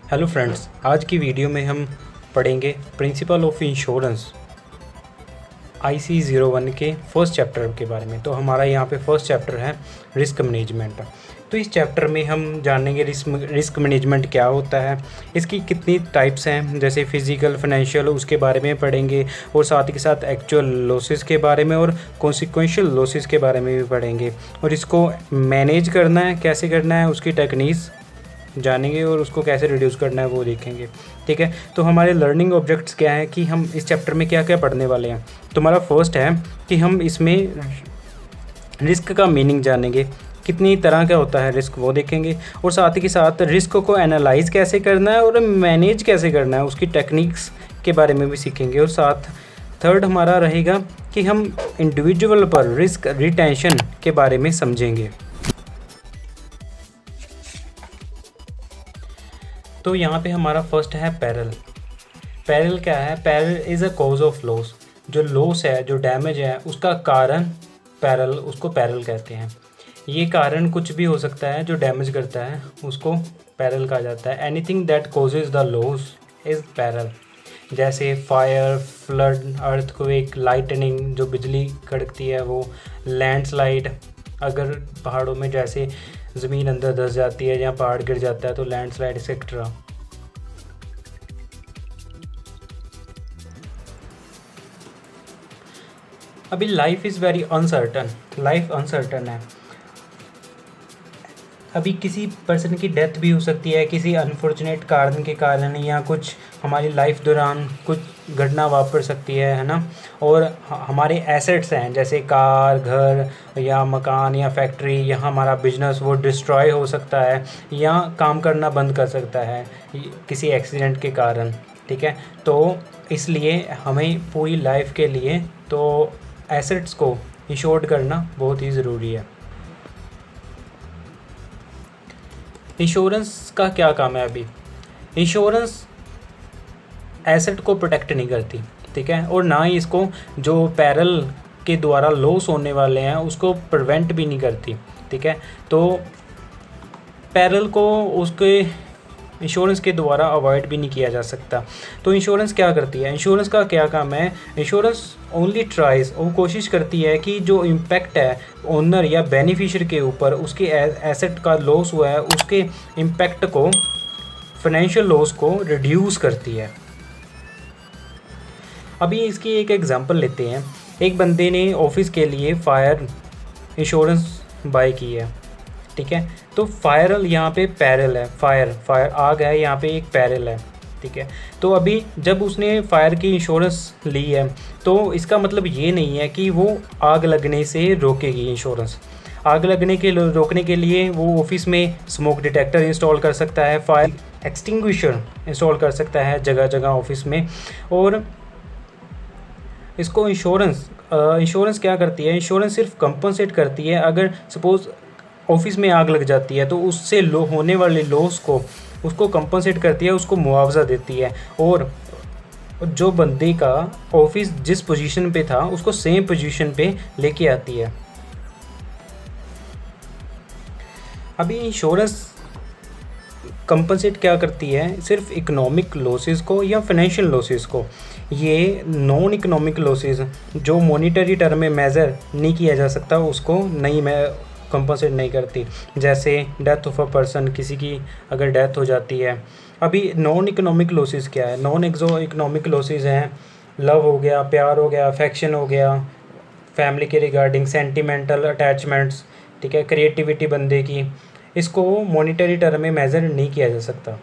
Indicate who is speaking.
Speaker 1: Hello friends, आज की video में हम पढ़ेंगे प्रिंसिपल ऑफ इंश्योरेंस IC01 के फर्स्ट चैप्टर के बारे में। तो हमारा यहाँ पे फर्स्ट चैप्टर है रिस्क मैनेजमेंट। तो इस चैप्टर में हम जानेंगे रिस्क मैनेजमेंट क्या होता है, इसकी कितनी टाइप्स हैं, जैसे फिजिकल, फाइनेंशियल, उसके बारे में पढ़ेंगे और साथ ही साथ एक्चुअल लॉसेस के बारे में और कॉन्सिक्वेंशियल लॉसेस के बारे में भी पढ़ेंगे। और इसको मैनेज करना है, कैसे करना है, उसकी टेक्निक्स जानेंगे और उसको कैसे रिड्यूस करना है वो देखेंगे। ठीक है, तो हमारे लर्निंग ऑब्जेक्ट्स क्या है कि हम इस चैप्टर में क्या क्या पढ़ने वाले हैं। तो हमारा फर्स्ट है कि हम इसमें रिस्क का मीनिंग जानेंगे, कितनी तरह का होता है रिस्क वो देखेंगे, और साथ ही साथ रिस्क को एनालाइज कैसे करना है और मैनेज कैसे करना है उसकी टेक्निक्स के बारे में भी सीखेंगे। और साथ थर्ड हमारा रहेगा कि हम इंडिविजुअल पर रिस्क रिटेंशन के बारे में समझेंगे। तो यहाँ पे हमारा फर्स्ट है पैरल। पैरल क्या है? Parallel is a cause of loss. जो लॉस है, जो डैमेज है, उसका कारण पैरल, उसको पैरल कहते हैं। ये कारण कुछ भी हो सकता है जो डैमेज करता है, उसको पैरल कहा जाता है। Anything that causes the loss is parallel. जैसे फायर, फ्लड, अर्थक्वेक, लाइटनिंग, जो बिजली कड़कती है वो, लैंडस्लाइड, अगर पहाड़ों में जैसे ज़मीन अंदर धंस जाती है या पहाड़ गिर जाता है तो लैंडस्लाइड एक्सेट्रा। अभी life is very uncertain, life uncertain है। अभी किसी पर्सन की डेथ भी हो सकती है किसी अनफॉर्चुनेट कारण के कारण, या कुछ हमारी लाइफ दौरान कुछ घटना वापर सकती है ना। और हमारे एसेट्स हैं जैसे कार, घर या मकान या फैक्ट्री या हमारा बिजनेस, वो डिस्ट्रॉय हो सकता है या काम करना बंद कर सकता है किसी एक्सीडेंट के कारण। ठीक है, तो इसलिए हमें पूरी लाइफ के लिए तो एसेट्स को इंश्योर्ड करना बहुत ही ज़रूरी है। इंश्योरेंस का क्या काम है? अभी इंश्योरेंस एसेट को प्रोटेक्ट नहीं करती, ठीक है, और ना ही इसको जो पैरल के द्वारा लॉस होने वाले हैं उसको प्रिवेंट भी नहीं करती। ठीक है, तो पैरल को उसके इंश्योरेंस के द्वारा अवॉइड भी नहीं किया जा सकता। तो इंश्योरेंस क्या करती है? इंश्योरेंस का क्या काम है? इंश्योरेंस ओनली ट्राइज, वो कोशिश करती है कि जो इम्पैक्ट है ओनर या बेनिफिशियरी के ऊपर, उसके एसेट का लॉस हुआ है, उसके इम्पैक्ट को, फाइनेंशियल लॉस को रिड्यूस करती है। अभी इसकी एक एग्जांपल लेते हैं। एक बंदे ने ऑफिस के लिए फायर इंश्योरेंस बाय की है। ठीक है, तो फायर यहाँ पे पैरल है, फायर आग है, यहाँ पे एक पैरल है। ठीक है, तो अभी जब उसने फायर की इंश्योरेंस ली है तो इसका मतलब ये नहीं है कि वो आग लगने से रोकेगी इंश्योरेंस। आग लगने के रोकने के लिए वो ऑफिस में स्मोक डिटेक्टर इंस्टॉल कर सकता है, फायर एक्सटिंग्विशर इंस्टॉल कर सकता है जगह जगह ऑफिस में। और इसको इंश्योरेंस क्या करती है? इंश्योरेंस सिर्फ कंपनसेट करती है। अगर सपोज़ ऑफिस में आग लग जाती है तो उससे होने वाले लॉस को उसको कंपनसेट करती है, उसको मुआवजा देती है, और जो बंदे का ऑफिस जिस पोजीशन पे था उसको सेम पोजीशन पे लेके आती है। अभी इंश्योरेंस कंपनसेट क्या करती है? सिर्फ इकोनॉमिक लॉसेस को या फाइनेंशियल लॉसेस को। ये नॉन इकोनॉमिक लॉसेस जो मॉनिटरी टर्म में मेज़र नहीं किया जा सकता उसको नहीं कंपनसेट नहीं करती। जैसे डेथ ऑफ अ पर्सन, किसी की अगर डेथ हो जाती है। अभी नॉन इकोनॉमिक लॉसेस क्या है? नॉन इकोनॉमिक लॉसेस हैं लव हो गया, प्यार हो गया, अफेक्शन हो गया, फैमिली के रिगार्डिंग सेंटिमेंटल अटैचमेंट्स। ठीक है, क्रिएटिविटी बंदे की, इसको मॉनिटरी टर्म में मेज़र नहीं किया जा सकता।